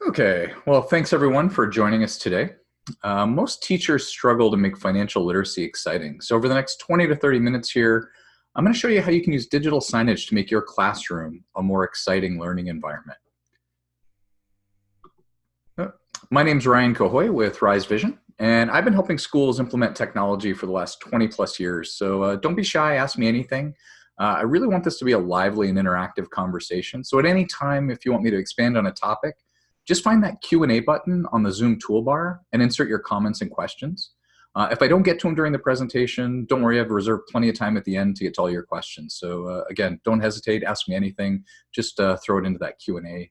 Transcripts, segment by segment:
Okay, well, thanks everyone for joining us today. Most teachers struggle to make financial literacy exciting. So over the next 20 to 30 minutes here, I'm going to show you how you can use digital signage to make your classroom a more exciting learning environment. Uh, My name's Ryan Cohoy with Rise Vision, and I've been helping schools implement technology for the last 20 plus years. So don't be shy, ask me anything. I really want this to be a lively and interactive conversation. So at any time, if you want me to expand on a topic, just find that Q&A button on the Zoom toolbar and insert your comments and questions. If I don't get to them during the presentation, don't worry, I've reserved plenty of time at the end to get to all your questions. So again, don't hesitate, ask me anything, just throw it into that Q&A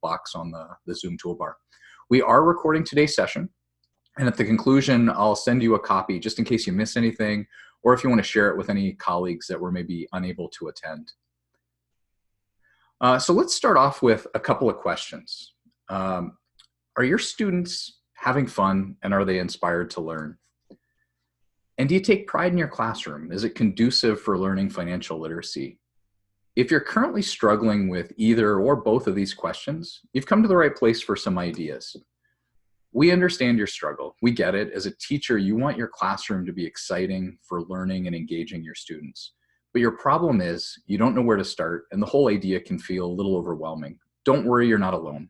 box on the Zoom toolbar. We are recording today's session, and at the conclusion, I'll send you a copy just in case you miss anything, or if you want to share it with any colleagues that were maybe unable to attend. So let's start off with a couple of questions. Are your students having fun, and are they inspired to learn? And do you take pride in your classroom? Is it conducive for learning financial literacy? If you're currently struggling with either or both of these questions, you've come to the right place for some ideas. We understand your struggle. We get it. As a teacher, you want your classroom to be exciting for learning and engaging your students. But your problem is you don't know where to start, and the whole idea can feel a little overwhelming. Don't worry, you're not alone.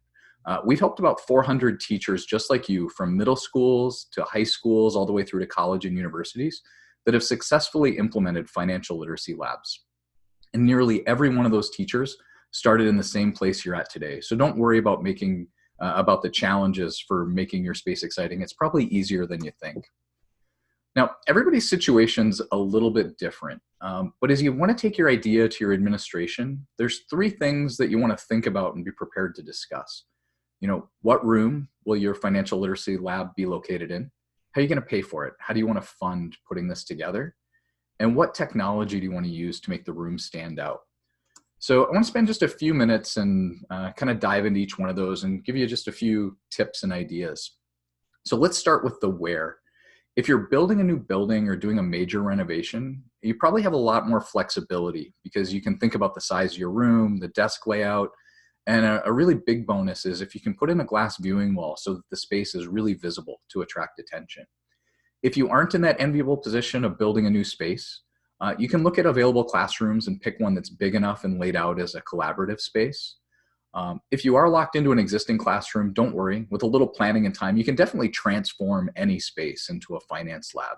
We've helped about 400 teachers just like you, from middle schools to high schools, all the way through to college and universities, that have successfully implemented financial literacy labs. And nearly every one of those teachers started in the same place you're at today. So don't worry about about the challenges for making your space exciting. It's probably easier than you think. Now, everybody's situation's a little bit different, but as you want to take your idea to your administration, there's three things that you want to think about and be prepared to discuss. What room will your financial literacy lab be located in? How are you going to pay for it? How do you want to fund putting this together? And what technology do you want to use to make the room stand out? So I want to spend just a few minutes and kind of dive into each one of those and give you just a few tips and ideas. So let's start with the where. If you're building a new building or doing a major renovation, you probably have a lot more flexibility because you can think about the size of your room, the desk layout, and a really big bonus is if you can put in a glass viewing wall so that the space is really visible to attract attention. If you aren't in that enviable position of building a new space, you can look at available classrooms and pick one that's big enough and laid out as a collaborative space. If you are locked into an existing classroom, don't worry. With a little planning and time, you can definitely transform any space into a finance lab.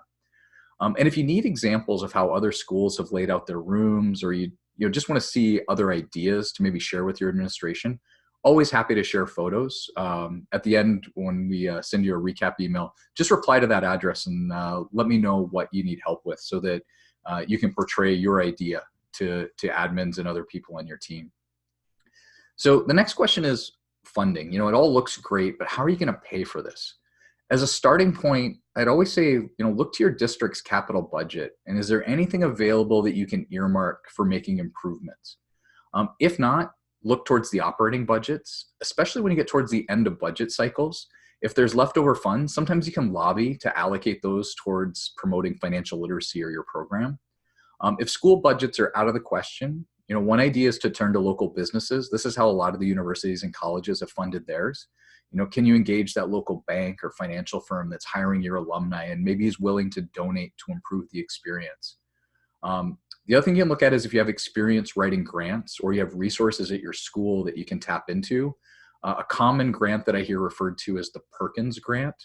And if you need examples of how other schools have laid out their rooms, or you just want to see other ideas to maybe share with your administration, always happy to share photos. At the end, when we send you a recap email, just reply to that address and let me know what you need help with so that you can portray your idea to admins and other people on your team. So the next question is funding. It all looks great, but how are you going to pay for this? As a starting point, I'd always say, look to your district's capital budget. And is there anything available that you can earmark for making improvements? If not, look towards the operating budgets, especially when you get towards the end of budget cycles. If there's leftover funds, sometimes you can lobby to allocate those towards promoting financial literacy or your program. If school budgets are out of the question, one idea is to turn to local businesses. This is how a lot of the universities and colleges have funded theirs. Can you engage that local bank or financial firm that's hiring your alumni and maybe is willing to donate to improve the experience? The other thing you can look at is if you have experience writing grants or you have resources at your school that you can tap into. A common grant that I hear referred to as the Perkins Grant.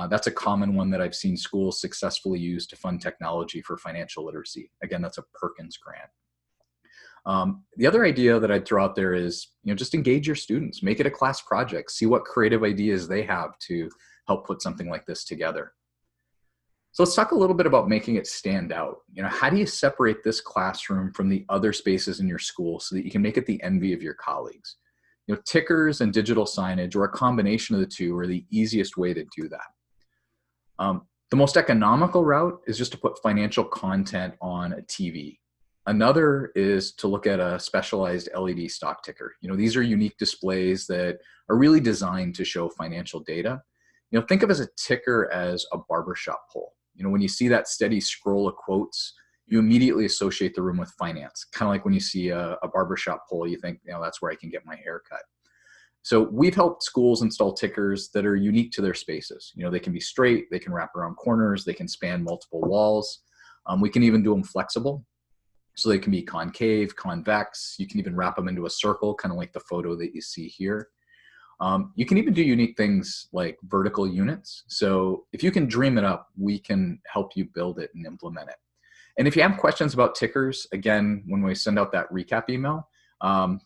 That's a common one that I've seen schools successfully use to fund technology for financial literacy. Again, that's a Perkins Grant. The other idea that I'd throw out there is, just engage your students, make it a class project, see what creative ideas they have to help put something like this together. So let's talk a little bit about making it stand out. How do you separate this classroom from the other spaces in your school so that you can make it the envy of your colleagues? Tickers and digital signage, or a combination of the two, are the easiest way to do that. The most economical route is just to put financial content on a TV. Another is to look at a specialized LED stock ticker. These are unique displays that are really designed to show financial data. Think of as a ticker as a barbershop pole. When you see that steady scroll of quotes, you immediately associate the room with finance. Kind of like when you see a barbershop pole, you think, that's where I can get my hair cut. So we've helped schools install tickers that are unique to their spaces. They can be straight, they can wrap around corners, they can span multiple walls. We can even do them flexible. So they can be concave, convex. You can even wrap them into a circle, kind of like the photo that you see here. You can even do unique things like vertical units. So if you can dream it up, we can help you build it and implement it. And if you have questions about tickers, again, when we send out that recap email,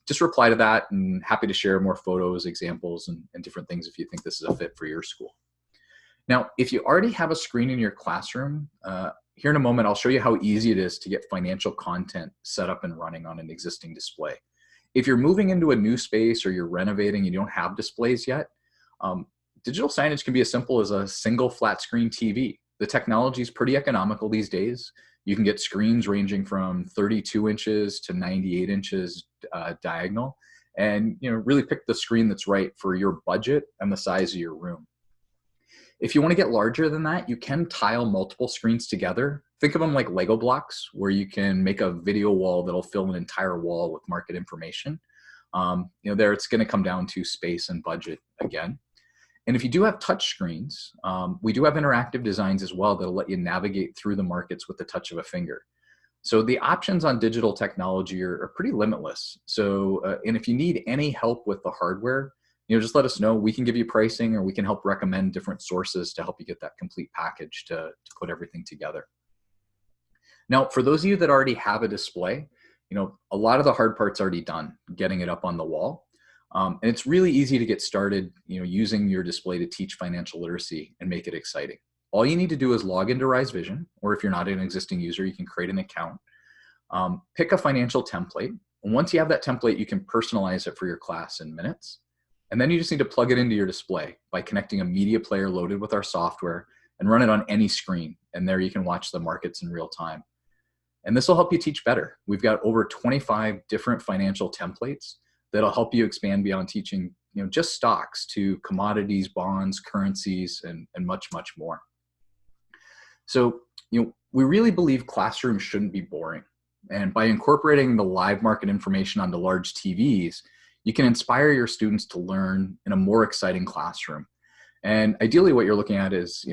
just reply to that, and happy to share more photos, examples, and different things if you think this is a fit for your school. Now, if you already have a screen in your classroom, here in a moment, I'll show you how easy it is to get financial content set up and running on an existing display. If you're moving into a new space or you're renovating and you don't have displays yet, digital signage can be as simple as a single flat screen TV. The technology is pretty economical these days. You can get screens ranging from 32 inches to 98 inches diagonal, and really pick the screen that's right for your budget and the size of your room. If you want to get larger than that, you can tile multiple screens together. Think of them like Lego blocks, where you can make a video wall that'll fill an entire wall with market information. There it's going to come down to space and budget again. And if you do have touch screens, we do have interactive designs as well that'll let you navigate through the markets with the touch of a finger. So the options on digital technology are pretty limitless. So, and if you need any help with the hardware, just let us know. We can give you pricing, or we can help recommend different sources to help you get that complete package to put everything together. Now, for those of you that already have a display, a lot of the hard part's already done, getting it up on the wall. And it's really easy to get started, using your display to teach financial literacy and make it exciting. All you need to do is log into Rise Vision, or if you're not an existing user, you can create an account. Pick a financial template. And once you have that template, you can personalize it for your class in minutes. And then you just need to plug it into your display by connecting a media player loaded with our software and run it on any screen. And there you can watch the markets in real time. And this will help you teach better. We've got over 25 different financial templates that'll help you expand beyond teaching, just stocks to commodities, bonds, currencies, and much, much more. So, we really believe classrooms shouldn't be boring. And by incorporating the live market information onto large TVs, you can inspire your students to learn in a more exciting classroom. And ideally what you're looking at is,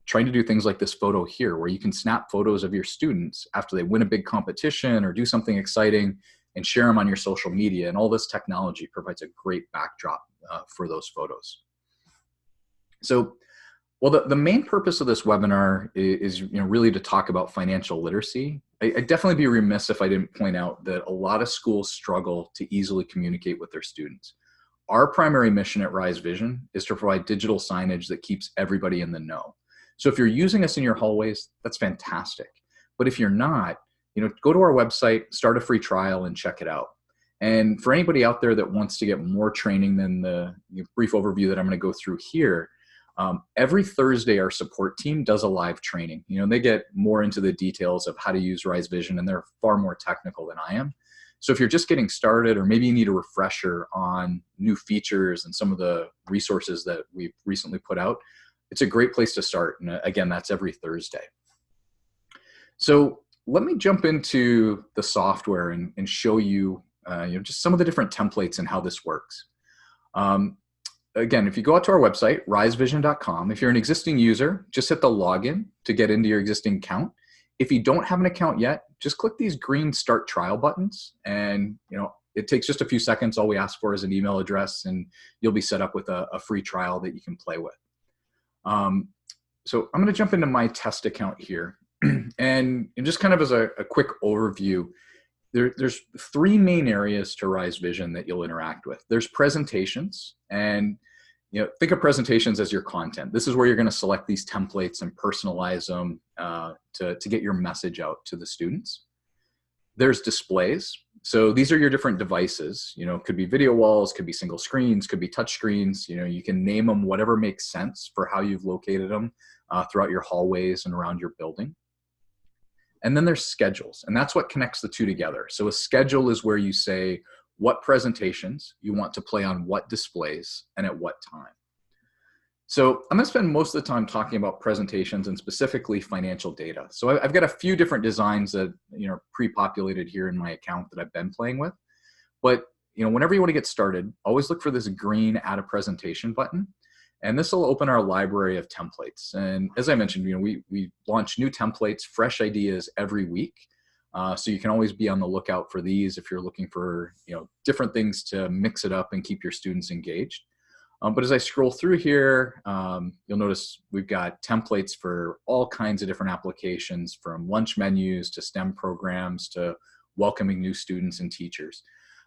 trying to do things like this photo here, where you can snap photos of your students after they win a big competition or do something exciting and share them on your social media. And all this technology provides a great backdrop for those photos. So, well, the main purpose of this webinar is really to talk about financial literacy. I'd definitely be remiss if I didn't point out that a lot of schools struggle to easily communicate with their students. Our primary mission at Rise Vision is to provide digital signage that keeps everybody in the know. So if you're using us in your hallways, that's fantastic. But if you're not, go to our website, start a free trial, and check it out. And for anybody out there that wants to get more training than the brief overview that I'm going to go through here, every Thursday, our support team does a live training. They get more into the details of how to use Rise Vision, and they're far more technical than I am. So if you're just getting started, or maybe you need a refresher on new features and some of the resources that we've recently put out, it's a great place to start. And again, that's every Thursday. So let me jump into the software and show you, just some of the different templates and how this works. Again, if you go out to our website, risevision.com, if you're an existing user, just hit the login to get into your existing account. If you don't have an account yet, just click these green start trial buttons, and it takes just a few seconds. All we ask for is an email address, and you'll be set up with a free trial that you can play with. So I'm going to jump into my test account here. And just kind of as a quick overview, there's three main areas to Rise Vision that you'll interact with. There's presentations, and think of presentations as your content. This is where you're going to select these templates and personalize them to get your message out to the students. There's displays. So these are your different devices. Could be video walls, could be single screens, could be touch screens. You can name them whatever makes sense for how you've located them throughout your hallways and around your building. And then there's schedules, and that's what connects the two together. So a schedule is where you say what presentations you want to play on what displays and at what time. So I'm going to spend most of the time talking about presentations and specifically financial data. So I've got a few different designs that are pre-populated here in my account that I've been playing with. But whenever you want to get started, always look for this green Add a Presentation button. And this will open our library of templates. And as I mentioned, we launch new templates, fresh ideas every week. So you can always be on the lookout for these if you're looking for different things to mix it up and keep your students engaged. But as I scroll through here, you'll notice we've got templates for all kinds of different applications, from lunch menus to STEM programs to welcoming new students and teachers.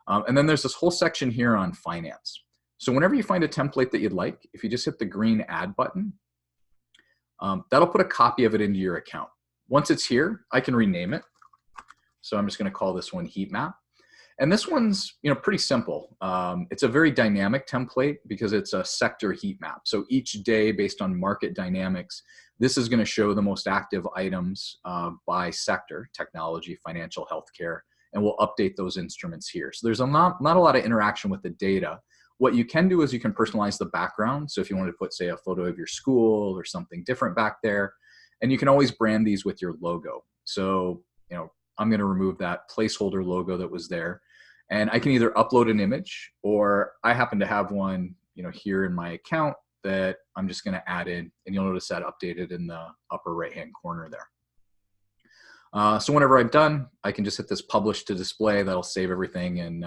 And then there's this whole section here on finance. So whenever you find a template that you'd like, if you just hit the green Add button, that'll put a copy of it into your account. Once it's here, I can rename it. So I'm just going to call this one Heat Map. And this one's pretty simple. It's a very dynamic template because it's a sector heat map. So each day, based on market dynamics, this is going to show the most active items by sector: technology, financial, healthcare, and we'll update those instruments here. So there's not a lot of interaction with the data. What you can do is you can personalize the background. So if you wanted to put, say, a photo of your school or something different back there, and you can always brand these with your logo. So, I'm going to remove that placeholder logo that was there, and I can either upload an image, or I happen to have one, here in my account that I'm just going to add in, and you'll notice that updated in the upper right-hand corner there. So whenever I'm done, I can just hit this Publish to Display. That'll save everything and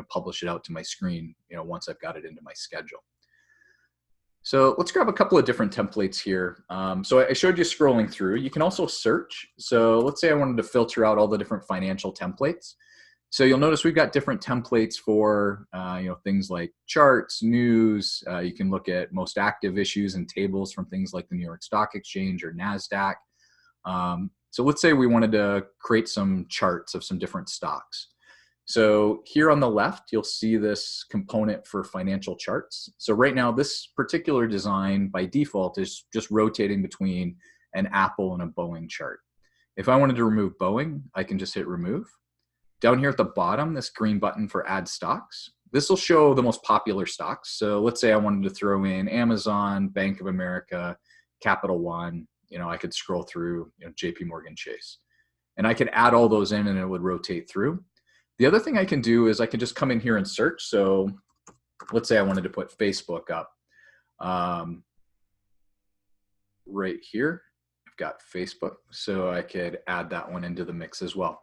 publish it out to my screen once I've got it into my schedule. So let's grab a couple of different templates here. So I showed you scrolling through. You can also search. So let's say I wanted to filter out all the different financial templates. So you'll notice we've got different templates for things like charts, news. You can look at most active issues and tables from things like the New York Stock Exchange or NASDAQ. So let's say we wanted to create some charts of some different stocks. So here on the left, you'll see this component for financial charts. So right now, this particular design by default is just rotating between an Apple and a Boeing chart. If I wanted to remove Boeing, I can just hit remove. Down here at the bottom, this green button for add stocks, this will show the most popular stocks. So let's say I wanted to throw in Amazon, Bank of America, Capital One. I could scroll through JP Morgan Chase, and I could add all those in and it would rotate through. The other thing I can do is I can just come in here and search. So let's say I wanted to put Facebook up. Right here, I've got Facebook. So I could add that one into the mix as well.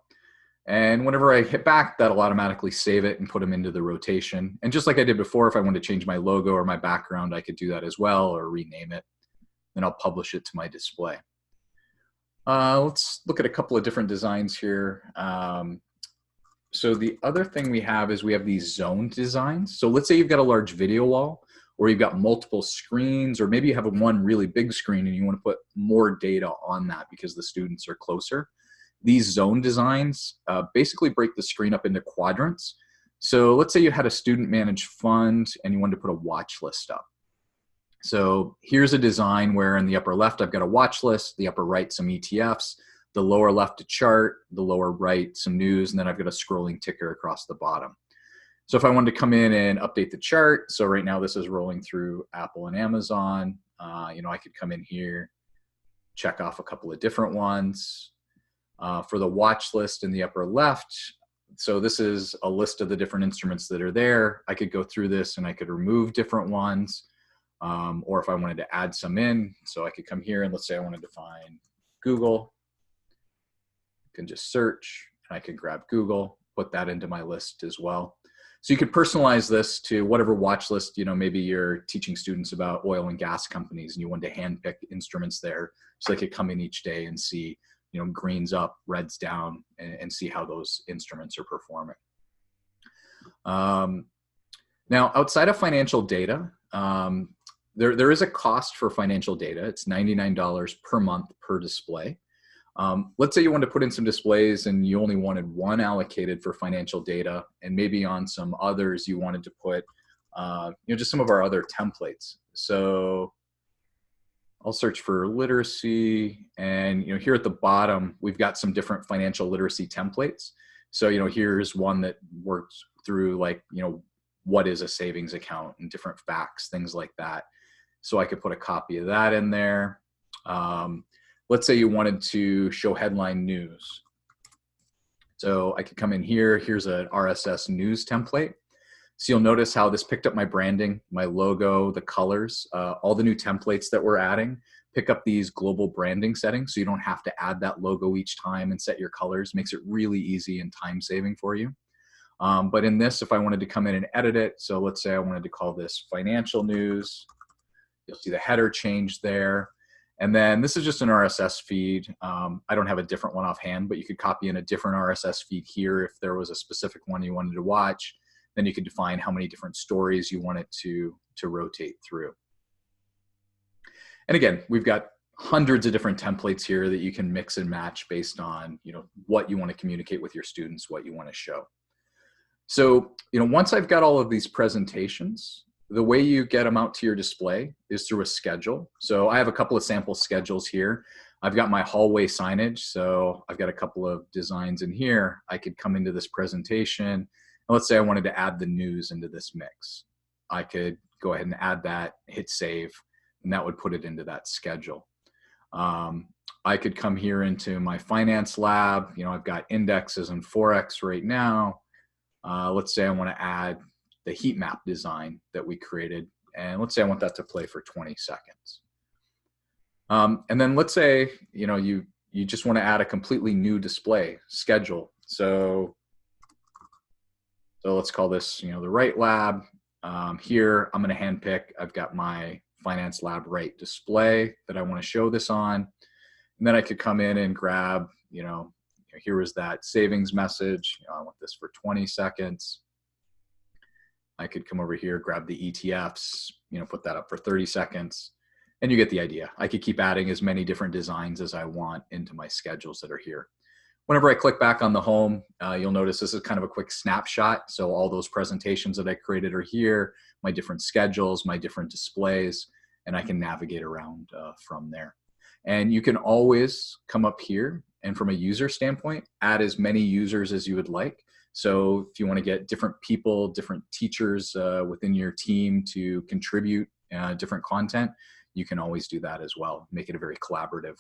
And whenever I hit back, that'll automatically save it and put them into the rotation. And just like I did before, if I wanted to change my logo or my background, I could do that as well, or rename it. Then I'll publish it to my display. Let's look at a couple of different designs here. So the other thing we have is we have these zoned designs. So let's say you've got a large video wall, or you've got multiple screens, or maybe you have one really big screen and you want to put more data on that because the students are closer. These zone designs basically break the screen up into quadrants. So let's say you had a student managed fund and you wanted to put a watch list up. So here's a design where in the upper left, I've got a watch list, the upper right, some ETFs, the lower left, a chart, the lower right, some news, and then I've got a scrolling ticker across the bottom. So if I wanted to come in and update the chart, so right now this is rolling through Apple and Amazon, I could come in here, check off a couple of different ones. For the watch list in the upper left, so this is a list of the different instruments that are there. I could go through this and I could remove different ones. Or if I wanted to add some in, so I could come here and let's say I wanted to find Google, I can just search and I can grab Google, put that into my list as well. So you could personalize this to whatever watch list, maybe you're teaching students about oil and gas companies and you want to handpick instruments there so they could come in each day and see, greens up, reds down, and see how those instruments are performing. Now, outside of financial data, there is a cost for financial data. It's $99 per month per display. Let's say you want to put in some displays and you only wanted one allocated for financial data, and maybe on some others you wanted to put just some of our other templates. So I'll search for literacy, and here at the bottom we've got some different financial literacy templates. So here's one that works through what is a savings account and different facts, things like that. So I could put a copy of that in there. Let's say you wanted to show headline news. So I could come in here, here's an RSS news template. So you'll notice how this picked up my branding, my logo, the colors, all the new templates that we're adding pick up these global branding settings. So you don't have to add that logo each time and set your colors. Makes it really easy and time saving for you. But in this, if I wanted to come in and edit it, so let's say I wanted to call this financial news, you'll see the header change there. And then this is just an RSS feed. I don't have a different one offhand, but you could copy in a different RSS feed here if there was a specific one you wanted to watch. Then you could define how many different stories you want it to rotate through. And again, we've got hundreds of different templates here that you can mix and match based on what you want to communicate with your students, what you want to show. So once I've got all of these presentations, the way you get them out to your display is through a schedule. So I have a couple of sample schedules here. I've got my hallway signage. So I've got a couple of designs in here. I could come into this presentation. And let's say I wanted to add the news into this mix. I could go ahead and add that, hit save, and that would put it into that schedule. I could come here into my finance lab. I've got indexes and Forex right now. Let's say I want to add the heat map design that we created. And let's say I want that to play for 20 seconds. And then let's say, you just want to add a completely new display schedule. So let's call this, the right lab. Here, I'm going to handpick. I've got my finance lab right display that I want to show this on. And then I could come in and grab, here was that savings message. I want this for 20 seconds. I could come over here, grab the ETFs, put that up for 30 seconds. And you get the idea. I could keep adding as many different designs as I want into my schedules that are here. Whenever I click back on the home, you'll notice this is kind of a quick snapshot. So all those presentations that I created are here, my different schedules, my different displays, and I can navigate around from there. And you can always come up here and from a user standpoint, add as many users as you would like. So if you want to get different people, different teachers within your team to contribute different content, you can always do that as well. Make it a very collaborative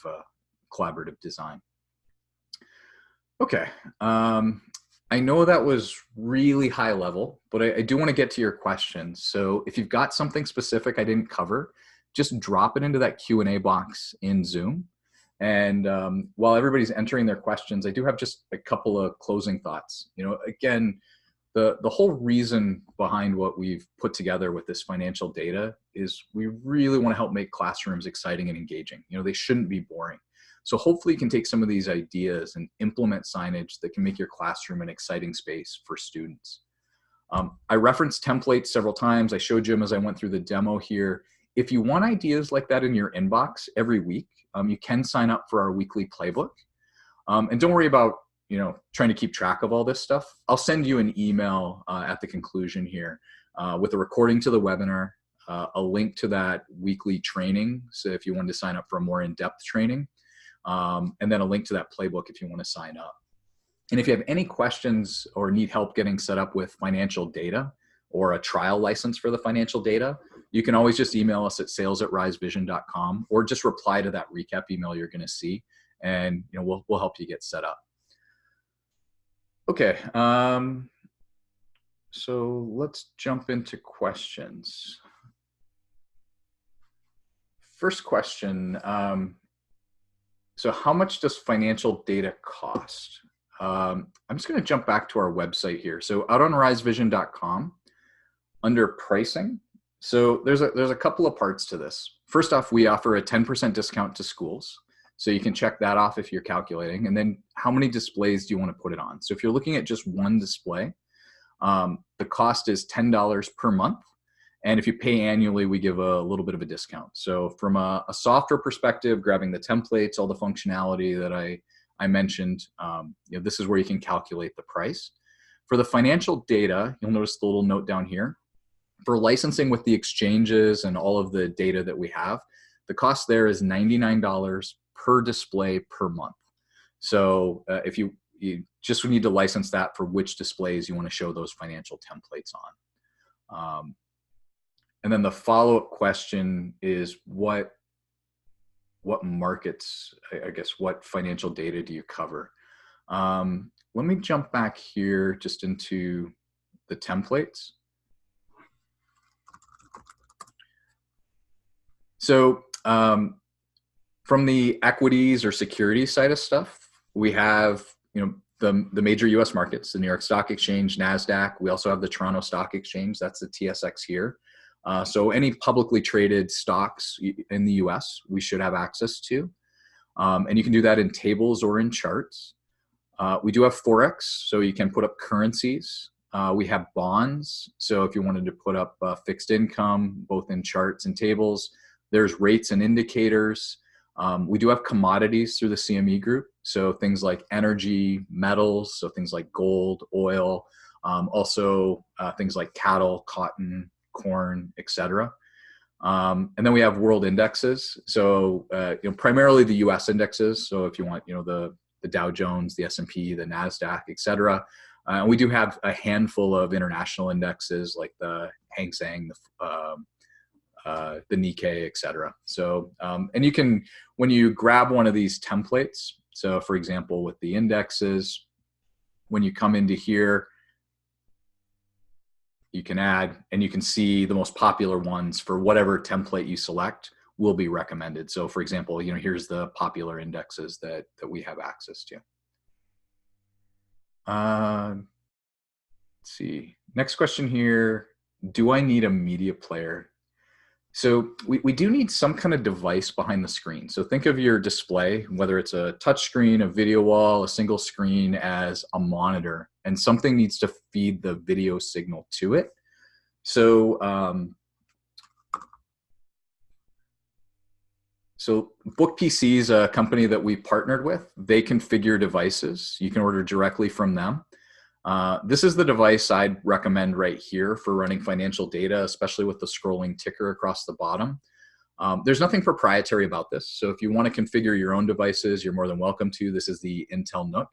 design. Okay, I know that was really high level, but I do want to get to your questions. So if you've got something specific I didn't cover, just drop it into that Q&A box in Zoom. And while everybody's entering their questions, I do have just a couple of closing thoughts. Again, the whole reason behind what we've put together with this financial data is we really want to help make classrooms exciting and engaging. They shouldn't be boring. So hopefully you can take some of these ideas and implement signage that can make your classroom an exciting space for students. I referenced templates several times. I showed you them as I went through the demo here. If you want ideas like that in your inbox every week, you can sign up for our weekly playbook. And don't worry about trying to keep track of all this stuff. I'll send you an email at the conclusion here with a recording to the webinar, a link to that weekly training. So if you wanted to sign up for a more in-depth training, and then a link to that playbook if you want to sign up. And if you have any questions or need help getting set up with financial data or a trial license for the financial data, you can always just email us at sales@risevision.com or just reply to that recap email you're going to see, and we'll help you get set up. Okay, so let's jump into questions. First question. So how much does financial data cost? I'm just going to jump back to our website here. So out on risevision.com, under pricing, so there's a couple of parts to this. First off, we offer a 10% discount to schools. So you can check that off if you're calculating. And then how many displays do you want to put it on? So if you're looking at just one display, the cost is $10 per month. And if you pay annually, we give a little bit of a discount. So from a software perspective, grabbing the templates, all the functionality that I mentioned, this is where you can calculate the price. For the financial data, you'll notice the little note down here. For licensing with the exchanges and all of the data that we have, the cost there is $99 per display per month. So if you just need to license that for which displays you want to show those financial templates on. And then the follow-up question is what markets, I guess, what financial data do you cover? Let me jump back here just into the templates. So from the equities or securities side of stuff, we have, the major US markets, the New York Stock Exchange, NASDAQ. We also have the Toronto Stock Exchange. That's the TSX here. So any publicly traded stocks in the US, we should have access to. And you can do that in tables or in charts. We do have Forex, so you can put up currencies. We have bonds, so if you wanted to put up fixed income, both in charts and tables. There's rates and indicators. We do have commodities through the CME group, so things like energy, metals, so things like gold, oil, also things like cattle, cotton, corn, etc. And then we have world indexes, so primarily the U.S. indexes. So if you want, the Dow Jones, the S&P, the NASDAQ, etc. We do have a handful of international indexes like the Hang Seng, the Nikkei, etc. So, and you can, when you grab one of these templates, so for example, with the indexes, when you come into here, you can add, and you can see the most popular ones for whatever template you select will be recommended. So for example, here's the popular indexes that we have access to. Let's see. Next question here. Do I need a media player? So we do need some kind of device behind the screen. So think of your display, whether it's a touch screen, a video wall, a single screen, as a monitor, and something needs to feed the video signal to it. So So BookPC is a company that we partnered with. They configure devices. You can order directly from them. This is the device I'd recommend right here for running financial data, especially with the scrolling ticker across the bottom. There's nothing proprietary about this. So if you want to configure your own devices, you're more than welcome to. This is the Intel Nook.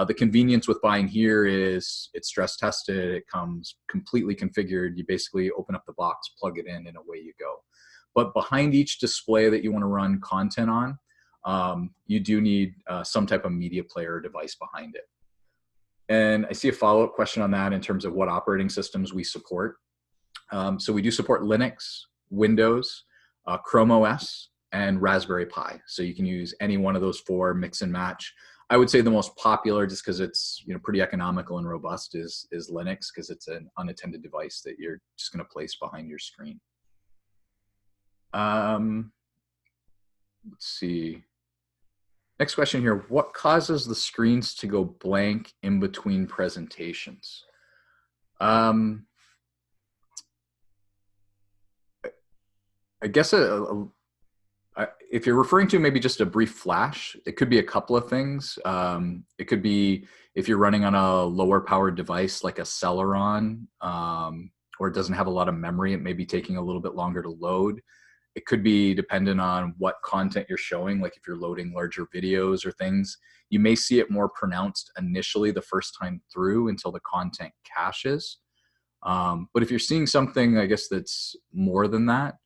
The convenience with buying here is it's stress tested. It comes completely configured. You basically open up the box, plug it in, and away you go. But behind each display that you want to run content on, you do need some type of media player device behind it. And I see a follow-up question on that in terms of what operating systems we support. So we do support Linux, Windows, Chrome OS, and Raspberry Pi. So you can use any one of those four, mix and match. I would say the most popular, just because it's pretty economical and robust, is Linux, because it's an unattended device that you're just going to place behind your screen. Let's see. Next question here. What causes the screens to go blank in between presentations? I guess if you're referring to maybe just a brief flash, it could be a couple of things. It could be if you're running on a lower powered device like a Celeron, or it doesn't have a lot of memory, it may be taking a little bit longer to load. It could be dependent on what content you're showing, like if you're loading larger videos or things, you may see it more pronounced initially the first time through until the content caches. But if you're seeing something, I guess, that's more than that,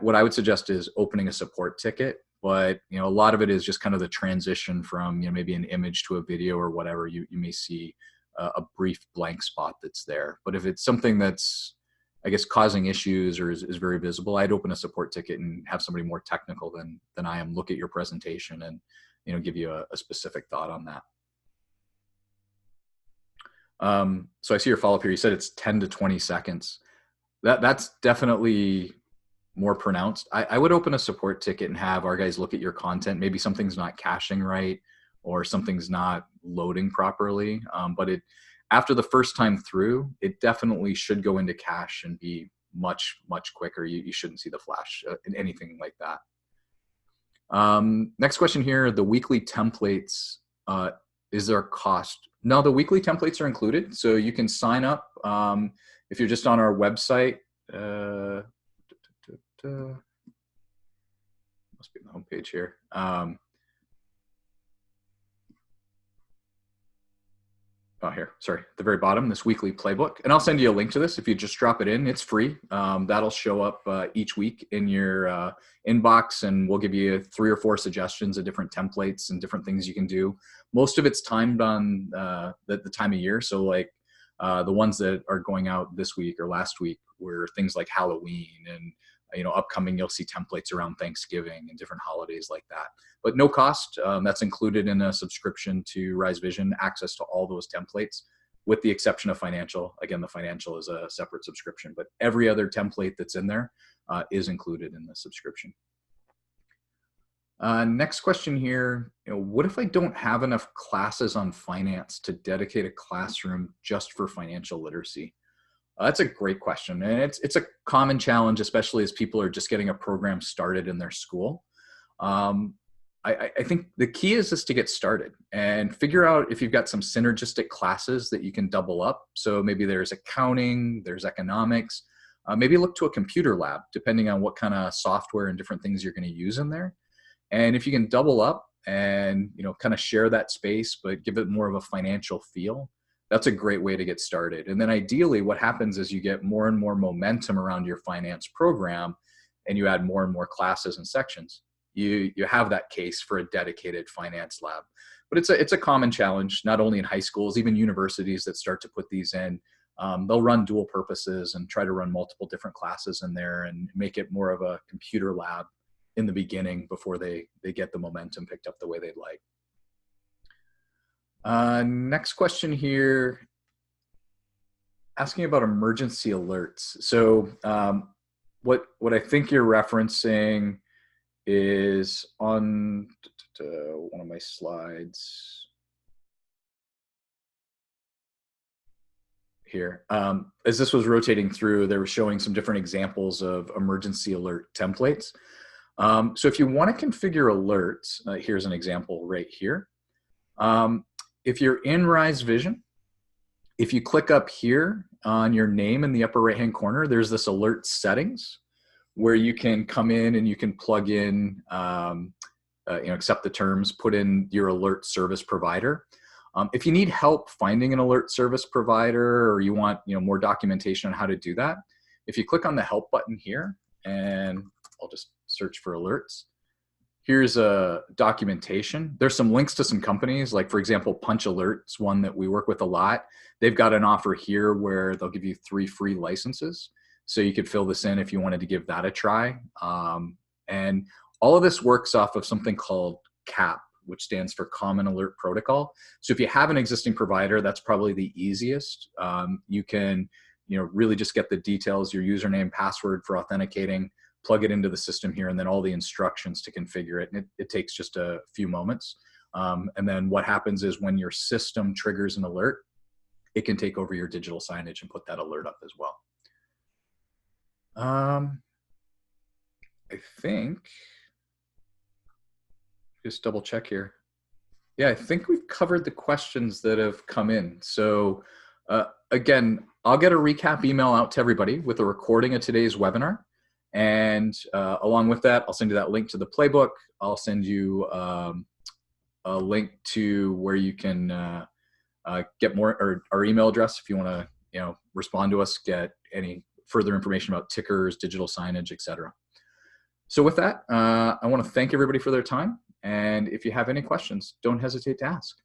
what I would suggest is opening a support ticket. But a lot of it is just kind of the transition from maybe an image to a video or whatever. You may see a brief blank spot that's there. But if it's something that's, I guess, causing issues or is very visible, I'd open a support ticket and have somebody more technical than I am look at your presentation and give you a specific thought on that. So I see your follow-up here. You said it's 10 to 20 seconds. That's definitely more pronounced. I would open a support ticket and have our guys look at your content. Maybe something's not caching right or something's not loading properly. But after the first time through, it definitely should go into cache and be much, much quicker. You shouldn't see the flash in anything like that. Next question here, the weekly templates, is there a cost? No, the weekly templates are included. So you can sign up if you're just on our website. Must be on the homepage here. Oh, here, sorry, at the very bottom, this weekly playbook. And I'll send you a link to this. If you just drop it in, it's free. That'll show up each week in your inbox, and we'll give you 3 or 4 suggestions of different templates and different things you can do. Most of it's timed on the time of year. So like the ones that are going out this week or last week were things like Halloween and upcoming, you'll see templates around Thanksgiving and different holidays like that. But no cost. That's included in a subscription to Rise Vision, access to all those templates, with the exception of financial. Again, the financial is a separate subscription, but every other template that's in there is included in the subscription. Next question here, what if I don't have enough classes on finance to dedicate a classroom just for financial literacy? That's a great question. And it's a common challenge, especially as people are just getting a program started in their school. I think the key is just to get started and figure out if you've got some synergistic classes that you can double up. So maybe there's accounting, there's economics, maybe look to a computer lab, depending on what kind of software and different things you're going to use in there. And if you can double up and, kind of share that space, but give it more of a financial feel, that's a great way to get started. And then ideally what happens is you get more and more momentum around your finance program and you add more and more classes and sections. You have that case for a dedicated finance lab. But it's a common challenge, not only in high schools, even universities that start to put these in. They'll run dual purposes and try to run multiple different classes in there and make it more of a computer lab in the beginning before they get the momentum picked up the way they'd like. Next question here, asking about emergency alerts. So what I think you're referencing is on one of my slides here. As this was rotating through, they were showing some different examples of emergency alert templates. So if you want to configure alerts, here's an example right here. If you're in Rise Vision, if you click up here on your name in the upper right-hand corner, there's this alert settings where you can come in and you can plug in, accept the terms, put in your alert service provider. If you need help finding an alert service provider or you want more documentation on how to do that, if you click on the help button here, and I'll just search for alerts. Here's a documentation. There's some links to some companies, like for example, Punch Alert's one that we work with a lot. They've got an offer here where they'll give you 3 free licenses. So you could fill this in if you wanted to give that a try. And all of this works off of something called CAP, which stands for Common Alert Protocol. So if you have an existing provider, that's probably the easiest. You can really just get the details, your username, password for authenticating, plug it into the system here, and then all the instructions to configure it. And it takes just a few moments. And then what happens is when your system triggers an alert, it can take over your digital signage and put that alert up as well. I think, just double check here. Yeah, I think we've covered the questions that have come in. So again, I'll get a recap email out to everybody with a recording of today's webinar. And along with that, I'll send you that link to the playbook. I'll send you a link to where you can get more, or our email address if you want to respond to us, get any further information about tickers, digital signage, etc. So with that, I want to thank everybody for their time. And if you have any questions, don't hesitate to ask.